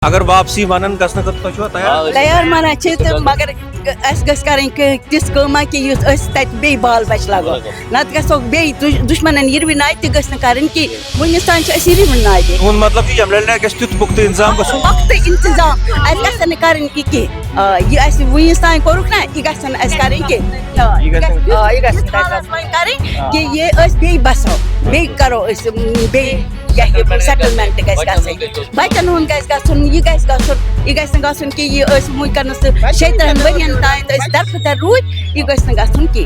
अगर वापसी वनन गसन खत तैयार तैयार माना मगर तिस बे बाल बच लगो नत गो बे दुश्मन यिरवी नाय कि वनिस तान यिरवी नाय मतलब कि यमले तुत पुख्त इंतजाम पुख्त इंतजाम गसन कर वनिस तान कोरुक ना यह कि ये बे बसो बे करो बे सेटलमेंट बचन हुन यह कि यह वनकन 17 वरियन तान दरफदर रूद यह कि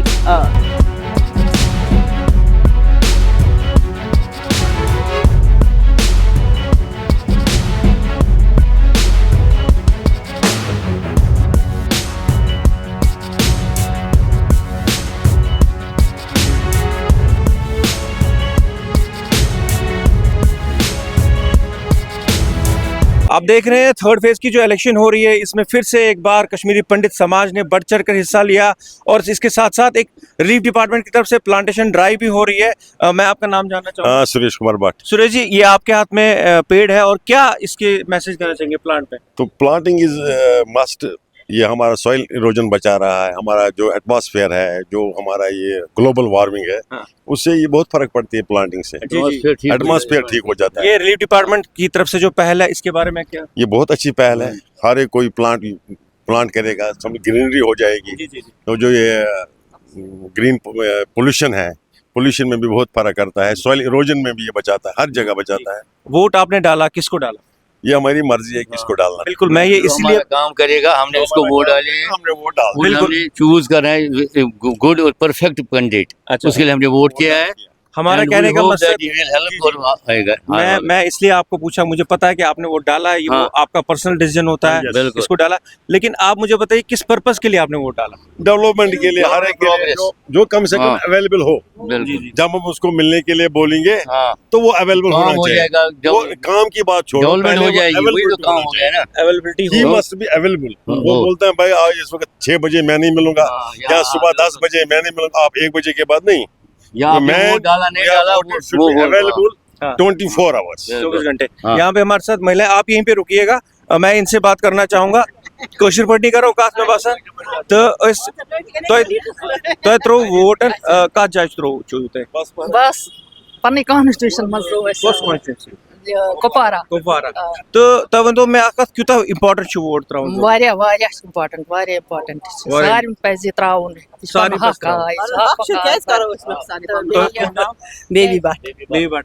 आप देख रहे हैं थर्ड फेज की जो इलेक्शन हो रही है, इसमें फिर से एक बार कश्मीरी पंडित समाज ने बढ़ चढ़ कर हिस्सा लिया और इसके साथ साथ एक रिलीफ डिपार्टमेंट की तरफ से प्लांटेशन ड्राइव भी हो रही है। मैं आपका नाम जानना चाहूँगा। सुरेश कुमार भट्ट। सुरेश जी, ये आपके हाथ में पेड़ है और क्या इसके मैसेज देना चाहेंगे प्लांट पे? तो प्लांटिंग इज मस्ट। ये हमारा सॉइल इरोजन बचा रहा है, हमारा जो एटमॉस्फेयर है, जो हमारा ये ग्लोबल वार्मिंग है, उससे ये बहुत फर्क पड़ती है प्लांटिंग से। एटमॉस्फेयर ठीक हो जाता है। ये रिलीफ डिपार्टमेंट की तरफ से जो पहल है, इसके बारे में क्या? ये बहुत अच्छी पहल है। हर एक कोई प्लांट करेगा, सब ग्रीनरी हो जाएगी। तो जो ये ग्रीन पोल्यूशन है, पोल्यूशन में भी बहुत फर्क करता है, सॉइल इरोजन में भी ये बचाता है, हर जगह बचाता है। वोट आपने डाला, किसको डाला? ये हमारी मर्जी है किसको डालना। बिल्कुल, मैं ये इसलिए काम करेगा, हमने उसको वोट डाले, हमने वोट डाल, हमने चूज कर रहे हैं गुड और परफेक्ट कैंडिडेट। अच्छा, उसके लिए हमने वोट किया है। हमारा कहने का मकसद, मैं इसलिए आपको पूछा, मुझे पता है कि आपने वोट डाला है, ये वो आपका पर्सनल डिसीजन होता है इसको डाला, लेकिन आप मुझे बताइए किस पर्पस के लिए आपने वोट डाला? डेवलपमेंट के लिए, हर एक के लिए जो कम से कम अवेलेबल हो। जब हम उसको मिलने के लिए बोलेंगे तो वो अवेलेबल होना चाहिए। वो काम की बात छोड़ो, availability he must be available. वो बोलते हैं भाई आज इस वक्त 6 बजे मैं नहीं मिलूंगा या सुबह 10 बजे मैं नहीं मिलूंगा, आप 1 बजे के बाद नहीं। मैं डाला नहीं डाला, वो अवेलेबल 24 आवर्स, 24 घंटे। यहाँ पे हमारे साथ महिला, आप यहीं पे रुकिएगा, मैं इनसे बात करना चाहूंगा। कोशिश पढ़नी करो काश में बासा तो त्रो वोट का जायज त्रो चूते बस पन्ने कॉन्स्टिट्यूशन मज कुपवारा तो तब तो मैं आकाश क्यों इम्पोर्टेंट छु वोट त्राउन वारिया इम्पोर्टेंट सारी पैसे त्राउन सारी बेबी बाट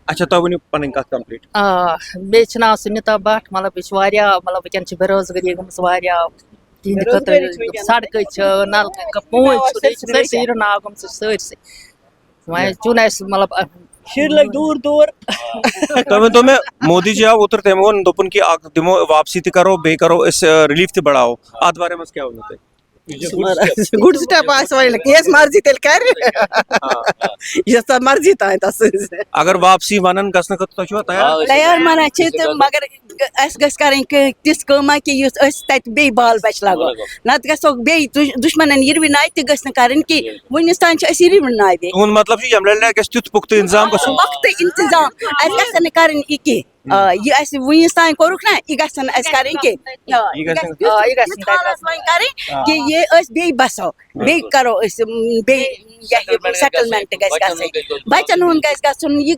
अच्छा तो वनी पन का कंप्लीट बे छना सुनीता बाट मतलब वारिया मतलब वकन छ बेरोजगारी गमस वारिया तीन खतर सड़क छ नल कपोच सर नागम सरसे मैं चुनास मतलब शिर लग दूर तो मैं मोदी जी आओ उतर तेमो दोपन की दिमो वापसी ती करो बे करो इस रिलीफ ती बढ़ाओ आद बारे में क्या होते गुड स्टेप आस वाले केस मर्जी तेल कर ये सब मर्जी ता तस अगर वापसी वनन गसन खत तो तैयार माना मगर तिस कि बे बाल बच लगो नत गो बे दुश्मन यिरवी नाय कि वनिस तान यिरवी नाय मतलब कि यमले तुत पुख्त इंतजाम पुख्त इंतजाम गसन कर यह वनिस तान कोरुक ना यह कि यह बे बसो बे करो बे सेटलमेंट बचन हुन यह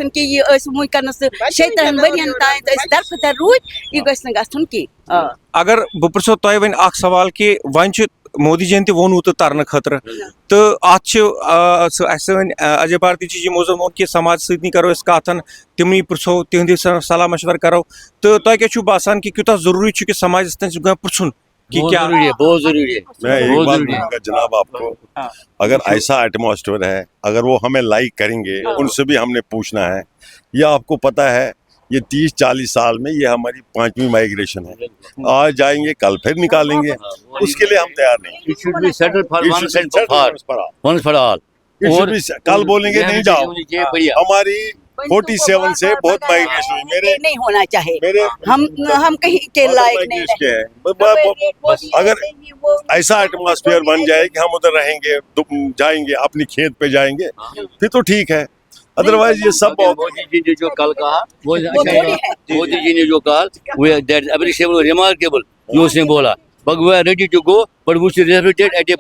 कि यह वनकन 17 वरियन तान दरफदर रूद यह कि अगर बह पृछो तोय वन अख सवाल कि वन मोदी जी वोन तो तरन खतर तो अजय भारती जी मोजन कि समाज सत करो कथन तिमनी पृछो तिहद सलाह मशवर करो तो तुम क्या बासान कि क्यूता जरूरी कि समाज तक पृछुन कि क्या जरूरी है? बहुत जरूरी है। मैं एक बात कहूँगा जनाब आपको, अगर ऐसा एटमॉस्फेयर है, अगर वो हमें लाइक करेंगे, उनसे भी हमने पूछना है। यह आपको पता है ये 30-40 साल में ये हमारी 5वीं माइग्रेशन है। आज जाएंगे कल फिर निकालेंगे, उसके लिए हम तैयार नहीं। और कल बोलेंगे नहीं जाओ, हमारी 47 से बहुत माइग्रेशन हुई। मेरे नहीं होना चाहिए, हम कहीं के लायक नहीं है। अगर ऐसा एटमॉस्फेयर बन जाए कि हम उधर रहेंगे, जाएंगे अपनी खेत पे जाएंगे, फिर तो ठीक है। अदरवाइज ये सब मोदी जी ने जो कल कहा वो मोदी जी ने जो कहा वो दैट एप्रिशिएबल रिमार्केबल जो उसने बोला but we are ready to go but we should respected at a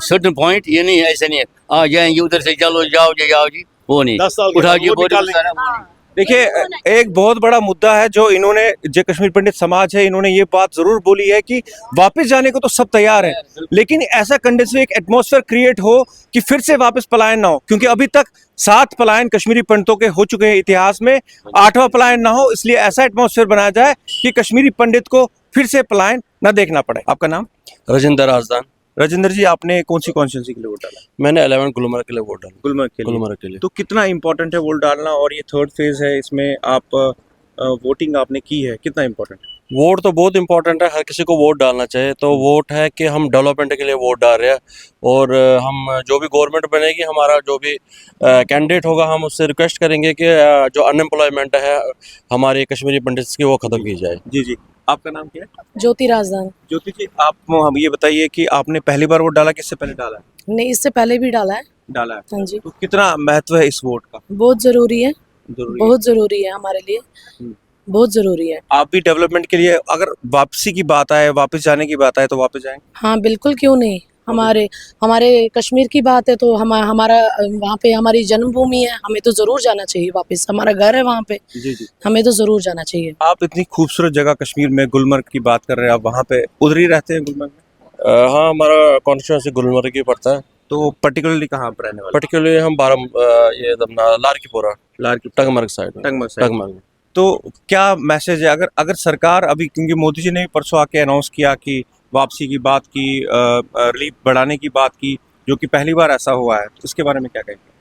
certain point. ये नहीं है, ऐसा नहीं है आ जाएंगे उधर से चलो जाओ जी वो नहीं 10 साल के उठा बाद के वो बोरी निकालेंगे। सारा वो नहीं। देखिए, एक बहुत बड़ा मुद्दा है जो इन्होंने, जो कश्मीर पंडित समाज है, इन्होंने ये बात जरूर बोली है कि वापस जाने को तो सब तैयार है, लेकिन ऐसा कंडीशन, एक एटमॉस्फेयर क्रिएट हो कि फिर से वापस पलायन ना हो, क्योंकि अभी तक 7 पलायन कश्मीरी पंडितों के हो चुके हैं इतिहास में, 8वां पलायन ना हो, इसलिए ऐसा एटमॉस्फेयर बनाया जाए कि कश्मीरी पंडित को फिर से पलायन न देखना पड़े। आपका नाम? राजेंद्र राजदान। राजेंद्र जी, आपने कौन सी कॉन्स्टिट्यूंसी के लिए वोट डाला? मैंने 11 गुलमर्ग के लिए वोट डाला। गुलमर्ग के लिए। गुलमर्ग के लिए। तो कितना इंपॉर्टेंट है वोट डालना, और ये 3rd फेज है, इसमें आप वोटिंग आपने की है, कितना इंपॉर्टेंट है? वोट तो बहुत इंपॉर्टेंट है, हर किसी को वोट डालना चाहिए। तो वोट है कि हम डेवलपमेंट के लिए वोट डाल रहे हैं, और हम जो भी गवर्नमेंट बनेगी, हमारा जो भी कैंडिडेट होगा, हम उससे रिक्वेस्ट करेंगे कि जो अनएम्प्लॉयमेंट है हमारे कश्मीरी पंडित्स की, वो ख़त्म की जाए। जी जी, आपका नाम क्या है? ज्योति राजदान। ज्योति जी, आप हम ये बताइए कि आपने पहली बार वोट डाला, किससे पहले डाला है? नहीं, इससे पहले भी डाला है। डाला है। हाँ जी, तो कितना महत्व है इस वोट का? बहुत जरूरी है, जरूरी है। बहुत जरूरी है हमारे लिए, हम्म। बहुत जरूरी है। आप भी डेवलपमेंट के लिए, अगर वापसी की बात आए, वापस जाने की बात आए, तो वापस जाएंगे? हाँ बिल्कुल, क्यों नहीं। हमारे कश्मीर की बात है तो हमारा वहाँ पे हमारी जन्मभूमि है, हमें तो जरूर जाना चाहिए वापस, हमारा घर है वहाँ पे, जी जी। हमें तो जरूर जाना चाहिए। आप इतनी खूबसूरत जगह कश्मीर में गुलमर्ग की बात कर रहे हैं, आप वहाँ पे उधर ही रहते हैं गुलमर्ग में? हाँ, हमारा कॉन्स्टिट्यूंसी गुलमर्ग ही पड़ता है। तो पर्टिकुलरली कहाँ पर रहने वाले? पर्टिकुलरली हम ये लारकीपुरा, टंगमर्ग साइड में। टंगमर्ग साइड। टंगमर्ग में। तो क्या मैसेज है, अगर सरकार अभी, क्योंकि मोदी जी ने भी परसों आके अनाउंस किया कि वापसी की बात की, रिलीफ बढ़ाने की बात की, जो कि पहली बार ऐसा हुआ है, तो इसके बारे में क्या कहेंगे?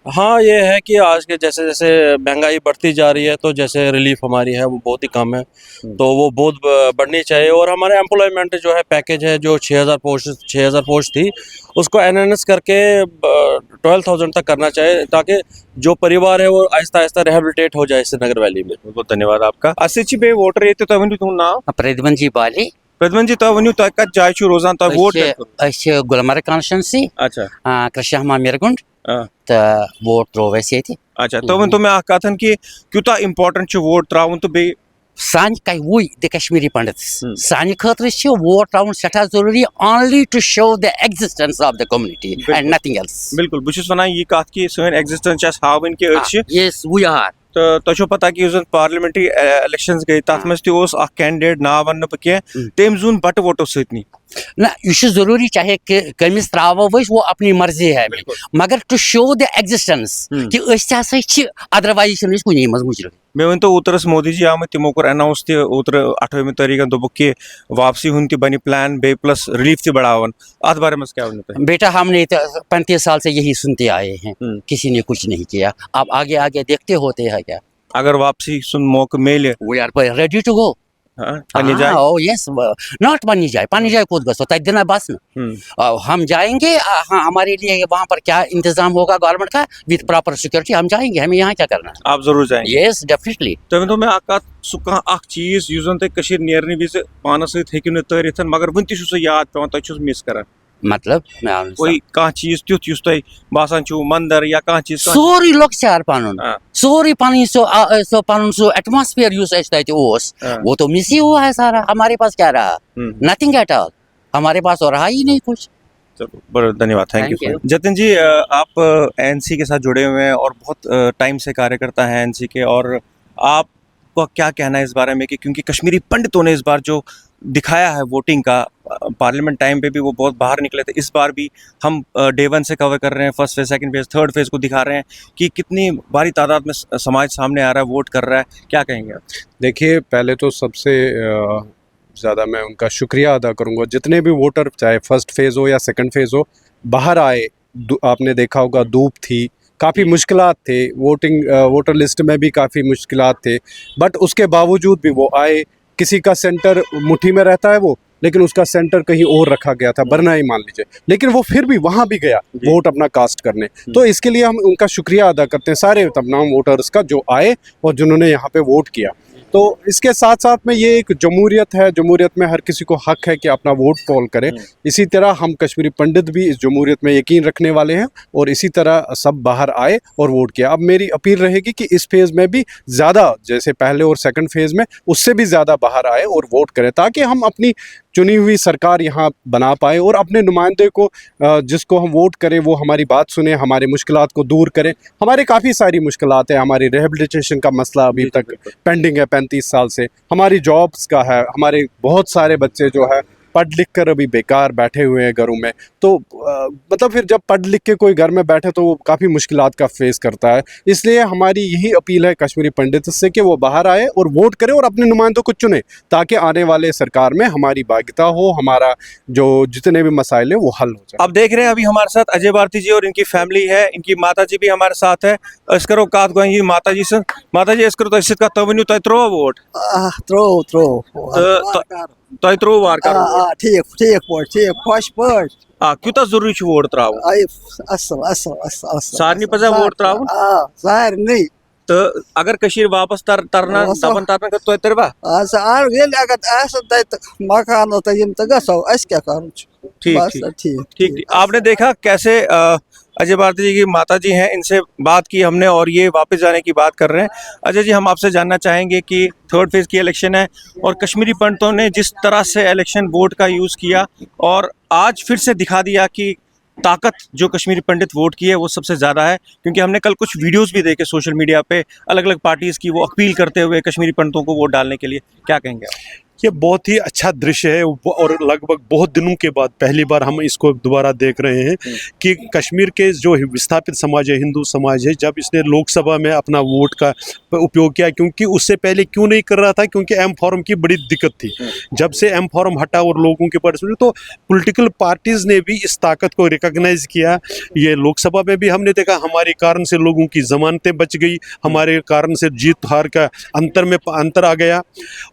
हाँ, ये है कि आज के जैसे जैसे महंगाई बढ़ती जा रही है, तो जैसे रिलीफ हमारी है वो बहुत ही कम है, तो वो बहुत बढ़नी चाहिए। और हमारे एम्प्लॉयमेंट जो है पैकेज है, जो 6,000 पोस्ट थी, उसको एनहांस करके 12,000 तक करना चाहिए, ताकि जो परिवार है वो आहिस्ता आहिस्ता रिहेबिलिटेट हो जाए श्रीनगर वैली में। बहुत बहुत धन्यवाद आपका। अस्सी बे वोटर ये तो वन तुम नाम प्रद्युमन जी बाली। प्रद्युमन जी, तो वन तो जाय छु रोजान तो वोट गुलमर्ग कॉन्स्टिट्यूंसी अच्छा कृष्णा मिरगुंड तो वोट त्रोवस ये अच्छा तो वन तो मैं कथन कि क्यूता इंपॉर्टेंट छु वोट त्रावन तो बे सान कई वो द कश्मीरी पंडित्स सान खतर छ वोट त्रावन सठा जरूरी only to show the existence of the community and nothing else. बिल्कुल बस वनान ये कथ कि सन एग्जिस्टेंस हावन के यस वी आर तो तुझे पता कि उस पार्लियामेंट्री इलेक्शंस गई तथ मज कैंडिडेट ना वन कह तम जुन बट वोटो सतनी ना यह जरूरी चाहे कमिस त्रावो वो अपनी मर्जी है, मगर टू शो द एग्जिस्टेंस कि अदरवाइज कुन मज मुजर। मे वन तो उतरस मोदी जी आम तमो कोर अनाउंस उतर 28 तारीख दोक कि वापसी हुन बन प्लान बे प्लस रिलीफ ती बढ़ावन, अत बारे में क्या वन? बेटा हमने 35 साल से यही सुनते आए हैं, किसी ने कुछ नहीं किया। अब आगे आगे देखते होते हैं क्या, अगर वापसी सुन मौका मिले we are ready to go. Yes not बनी जाए खुद गो दिन बस न हम जाएंगे। हाँ, हमारे लिए वहाँ पर क्या इंतजाम होगा गवर्नमेंट का विद प्रॉपर सिक्योरिटी, हम जाएंगे, हमें यहाँ क्या करना है। आप जरूर जाएंगे? Yes definitely. तो मैं आका सु कह चीज युस तुम नेरने विज पानस सू तरित, मगर वन तह याद पे तुम मिस कर, मतलब कोई कह चीज तुथ युस तुम बासान मंदिर या कह चीज सोरी लोकचार पन सोरी पन सो पन सो एटमॉस्फेयर वो तो मिस ही हुआ है सारा। हमारे पास क्या रहा? नथिंग एट ऑल, हमारे पास और रहा ही नहीं कुछ। चलो बहुत धन्यवाद, थैंक यू। जतिन जी, आप एनसी के साथ जुड़े हुए हैं और बहुत टाइम से कार्यकर्ता हैं एनसी के, और आपका क्या कहना है इस बारे में कि क्योंकि कश्मीरी पंडितों ने इस बार जो दिखाया है वोटिंग का, पार्लियामेंट टाइम पे भी वो बहुत बाहर निकले थे, इस बार भी हम डे 1 से कवर कर रहे हैं, first phase, second phase, third phase को दिखा रहे हैं कि कितनी भारी तादाद में समाज सामने आ रहा है, वोट कर रहा है, क्या कहेंगे आप? देखिए, पहले तो सबसे ज़्यादा मैं उनका शुक्रिया अदा करूंगा, जितने भी वोटर, चाहे फर्स्ट फेज़ हो या सेकंड फेज़ हो, बाहर आए। आपने देखा होगा धूप थी, काफ़ी मुश्किलात थे, वोटर लिस्ट में भी काफ़ी मुश्किलात थे, बट उसके बावजूद भी वो आए। किसी का सेंटर मुट्ठी में रहता है वो, लेकिन उसका सेंटर कहीं और रखा गया था, बरना ही मान लीजिए, लेकिन वो फिर भी वहाँ भी गया वोट अपना कास्ट करने। तो इसके लिए हम उनका शुक्रिया अदा करते हैं, सारे तमाम वोटर्स का जो आए और जिन्होंने यहाँ पे वोट किया। तो इसके साथ साथ में ये एक जमहूरियत है, जमहूरियत में हर किसी को हक है कि अपना वोट पोल करे। इसी तरह हम कश्मीरी पंडित भी इस जमहूरियत में यकीन रखने वाले हैं और इसी तरह सब बाहर आए और वोट किया। अब मेरी अपील रहेगी कि इस फेज़ में भी ज़्यादा, जैसे पहले और सेकंड फेज़ में, उससे भी ज़्यादा बाहर आए और वोट करें, ताकि हम अपनी चुनी हुई सरकार यहाँ बना पाए और अपने नुमाइंदे को, जिसको हम वोट करें, वो हमारी बात सुने, हमारे मुश्किलात को दूर करें। हमारे काफ़ी सारी मुश्किलात है, हमारी रिहेबिलिटेशन का मसला अभी तक पेंडिंग है 35 साल से, हमारी जॉब्स का है, हमारे बहुत सारे बच्चे जो है पढ़ लिख कर अभी बेकार बैठे हुए हैं घरों में। तो मतलब फिर जब पढ़ लिख के कोई घर में बैठे तो वो काफ़ी मुश्किलात का फेस करता है। इसलिए हमारी यही अपील है कश्मीरी पंडित से कि वो बाहर आए और वोट करें और अपने नुमाइंदों को चुने, ताकि आने वाले सरकार में हमारी भागीदारी हो, हमारा जो जितने भी मसाइल हैं वो हल हो जाए। अब देख रहे हैं अभी हमारे साथ अजय भारती जी और इनकी फैमिली है, इनकी माता जी भी हमारे साथ है। इसकरो कात गोई माता जी से, माता जी इसकरो तो इसका तवन्यू तो त्रो वोट तो त्रो वार करो ठीक खुश पट क्यूता जरूरी छ वोट त्राव असल सारनी पजा वोट त्राव सार नहीं तो अगर कशीर वापस तरना दबन तरना तो तरबा आर गेल अगर मकान तो यम त गसो अस क्या करूं ठीक ठीक। आपने देखा कैसे अजय भारती जी की माता जी हैं, इनसे बात की हमने और ये वापस जाने की बात कर रहे हैं। अजय जी, हम आपसे जानना चाहेंगे कि थर्ड फेज की इलेक्शन है और कश्मीरी पंडितों ने जिस तरह से इलेक्शन वोट का यूज़ किया और आज फिर से दिखा दिया कि ताकत जो कश्मीरी पंडित वोट की है वो सबसे ज़्यादा है, क्योंकि हमने कल कुछ वीडियोस भी देखे सोशल मीडिया पे अलग अलग पार्टीज़ की, वो अपील करते हुए कश्मीरी पंडितों को वोट डालने के लिए। क्या कहेंगे आप? ये बहुत ही अच्छा दृश्य है और लगभग बहुत दिनों के बाद पहली बार हम इसको दोबारा देख रहे हैं कि कश्मीर के जो विस्थापित समाज है, हिंदू समाज है, जब इसने लोकसभा में अपना वोट का उपयोग किया, क्योंकि उससे पहले क्यों नहीं कर रहा था, क्योंकि एम फॉर्म की बड़ी दिक्कत थी। जब से एम फॉर्म हटा और लोगों के पास, तो पॉलिटिकल पार्टीज ने भी इस ताकत को रिकॉग्नाइज किया। ये लोकसभा में भी हमने देखा, हमारे कारण से लोगों की जमानतें बच गई, हमारे कारण से जीत हार का अंतर आ गया।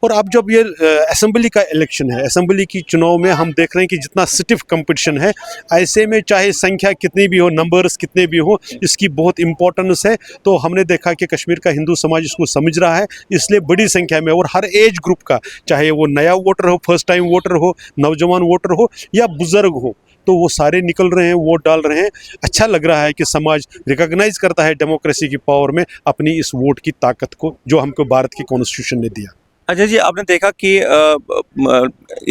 और अब जब ये असेंबली का इलेक्शन है, असेंबली की चुनाव में हम देख रहे हैं कि जितना स्टिफ कंपटीशन है, ऐसे में चाहे संख्या कितनी भी हो, नंबर्स कितने भी हो, इसकी बहुत इंपॉर्टेंस है। तो हमने देखा कि कश्मीर का हिंदू समाज इसको समझ रहा है, इसलिए बड़ी संख्या में और हर एज ग्रुप का, चाहे वो नया वोटर हो, फर्स्ट टाइम वोटर हो, नौजवान वोटर हो या बुजुर्ग हो, तो वो सारे निकल रहे हैं, वोट डाल रहे हैं। अच्छा लग रहा है कि समाज रिकॉग्नाइज करता है डेमोक्रेसी की पावर में अपनी इस वोट की ताकत को, जो हमको भारत की कॉन्स्टिट्यूशन ने दिया। अजय जी, आपने देखा कि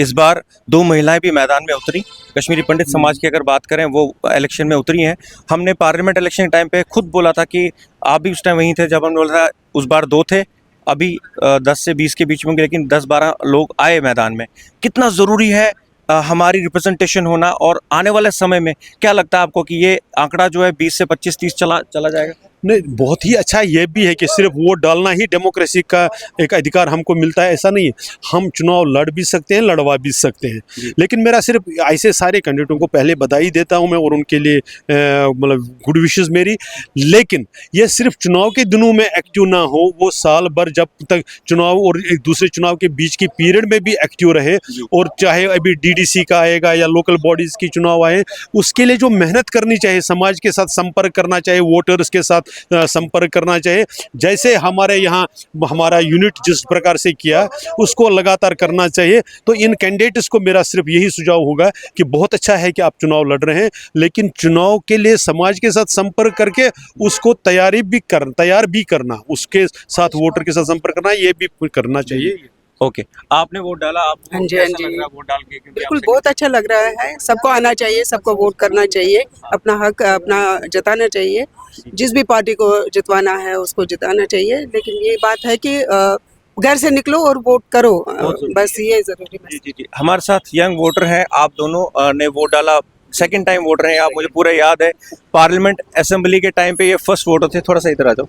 इस बार 2 महिलाएं भी मैदान में उतरी। कश्मीरी पंडित समाज की अगर बात करें, वो इलेक्शन में उतरी हैं। हमने पार्लियामेंट इलेक्शन टाइम पे खुद बोला था कि आप भी उस टाइम वहीं थे जब हमने बोला था, उस बार 2 थे, अभी 10 से 20 के बीच में, लेकिन 10-12 लोग आए मैदान में। कितना ज़रूरी है हमारी रिप्रेजेंटेशन होना, और आने वाले समय में क्या लगता है आपको कि ये आंकड़ा जो है 20 से 25-30 चला जाएगा? नहीं, बहुत ही अच्छा ये भी है कि सिर्फ वोट डालना ही डेमोक्रेसी का एक अधिकार हमको मिलता है, ऐसा नहीं है। हम चुनाव लड़ भी सकते हैं, लड़वा भी सकते हैं। लेकिन मेरा सिर्फ ऐसे सारे कैंडिडेटों को पहले बधाई देता हूं मैं, और उनके लिए मतलब गुड विशेस मेरी। लेकिन ये सिर्फ चुनाव के दिनों में एक्टिव ना हो, वो साल भर जब तक चुनाव और एक दूसरे चुनाव के बीच की पीरियड में भी एक्टिव रहे। और चाहे अभी डीडीसी का आएगा या लोकल बॉडीज़ की चुनाव आए, उसके लिए जो मेहनत करनी चाहिए, समाज के साथ संपर्क करना चाहिए, वोटर्स के साथ संपर्क करना चाहिए। जैसे हमारे यहाँ हमारा यूनिट जिस प्रकार से किया, उसको लगातार करना चाहिए। तो इन कैंडिडेट्स को मेरा सिर्फ यही सुझाव होगा कि बहुत अच्छा है कि आप चुनाव लड़ रहे हैं, लेकिन चुनाव के लिए समाज के साथ संपर्क करके उसको तैयार भी करना, उसके साथ वोटर के साथ संपर्क करना, ये भी करना चाहिए। ओके, आपने वोट डाला, आपको हाँ जी, कैसा लग रहा है वोट डाल के? बिल्कुल बहुत अच्छा लग रहा है। सबको आना चाहिए, सबको वोट करना चाहिए, अपना हक अपना जताना चाहिए। जिस भी पार्टी को जितवाना है उसको जिताना चाहिए। लेकिन ये बात है कि घर से निकलो और वोट करो, बस ये जरूरी है। जी। हमारे साथ यंग वोटर हैं, आप दोनों ने वोट डाला, सेकंड टाइम वोटर हैं आप, मुझे पूरा याद है। पार्लियामेंट असेंबली के टाइम पे ये फर्स्ट वोटर थे, थोड़ा सा इधर आ जाओ।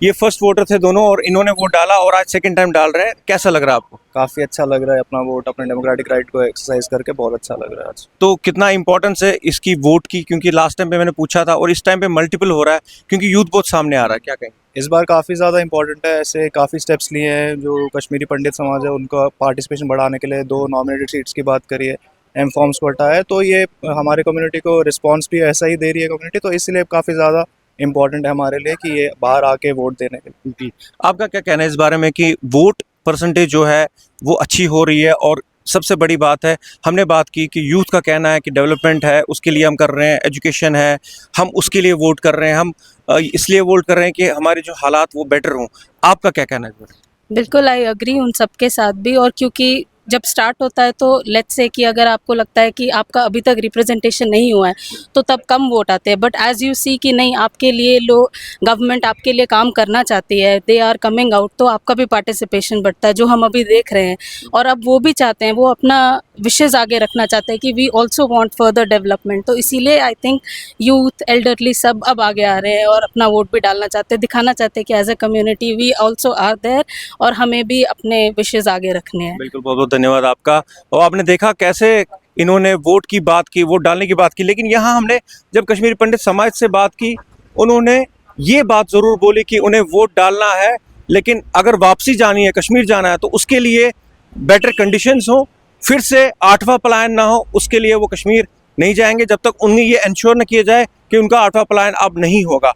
ये फर्स्ट वोटर थे दोनों, और इन्होंने वोट डाला और आज सेकंड टाइम डाल रहे हैं। कैसा लग रहा है आपको? काफ़ी अच्छा लग रहा है, अपना वोट, अपने डेमोक्रेटिक राइट को एक्सरसाइज करके बहुत अच्छा लग रहा है आज। तो कितना इंपॉर्टेंस है इसकी वोट की, क्योंकि लास्ट टाइम पे मैंने पूछा था और इस टाइम पे मल्टीपल हो रहा है, क्योंकि यूथ बहुत सामने आ रहा है। क्या कहें? इस बार काफ़ी ज़्यादा इंपॉर्टेंट है। ऐसे काफ़ी स्टेप्स लिए हैं जो कश्मीरी पंडित समाज है, उनका पार्टिसिपेशन बढ़ाने के लिए 2 नॉमिनेटेड सीट्स की बात करिए, एम फॉर्म्स को हटाया, तो ये हमारे कम्युनिटी को रिस्पॉन्स भी ऐसा ही दे रही है कम्युनिटी, तो इसलिए काफ़ी ज़्यादा इम्पोर्टेंट है हमारे लिए कि ये बाहर आके वोट देने के लिए। जी, आपका क्या कहना है इस बारे में कि वोट परसेंटेज जो है वो अच्छी हो रही है? और सबसे बड़ी बात है, हमने बात की कि यूथ का कहना है कि डेवलपमेंट है उसके लिए हम कर रहे हैं, एजुकेशन है हम उसके लिए वोट कर रहे हैं, हम इसलिए वोट कर रहे हैं कि हमारे जो हालात वो बेटर हों। आपका क्या कहना है इस बारे में? बिल्कुल आई एग्री उन सबके साथ भी। और क्योंकि जब स्टार्ट होता है तो लेट्स से कि अगर आपको लगता है कि आपका अभी तक रिप्रेजेंटेशन नहीं हुआ है तो तब कम वोट आते हैं, बट एज यू सी कि नहीं, आपके लिए गवर्नमेंट आपके लिए काम करना चाहती है, दे आर कमिंग आउट, तो आपका भी पार्टिसिपेशन बढ़ता है, जो हम अभी देख रहे हैं। और अब वो भी चाहते हैं, वो अपना विशेष आगे रखना चाहते हैं कि we also want further development. तो इसीलिए आई थिंक यूथ, एल्डरली सब अब आगे आ रहे हैं और अपना वोट भी डालना चाहते हैं, दिखाना चाहते हैं कि as a community we also are there और हमें भी अपने विशेष आगे रखने हैं। बिल्कुल, बहुत बहुत धन्यवाद आपका। और आपने देखा कैसे इन्होंने वोट की बात की, वोट डालने की बात की, लेकिन यहाँ हमने जब कश्मीरी पंडित समाज से बात की, उन्होंने ये बात ज़रूर बोली कि उन्हें वोट डालना है, लेकिन अगर वापसी जानी है, कश्मीर जाना है, तो उसके लिए बेटर कंडीशंस हो, फिर से 8वां पलायन ना हो, उसके लिए वो कश्मीर नहीं जाएंगे जब तक उन्हें ये इंश्योर न किया जाए कि उनका 8वां पलायन अब नहीं होगा।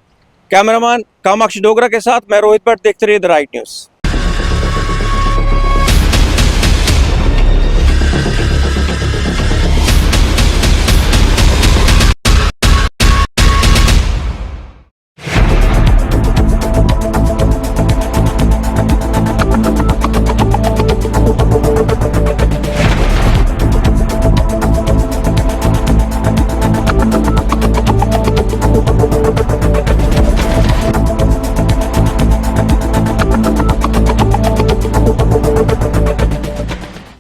कैमरामैन कामाक्षी डोगरा के साथ मैं रोहित भट्ट, देखते रहिए द राइट न्यूज़।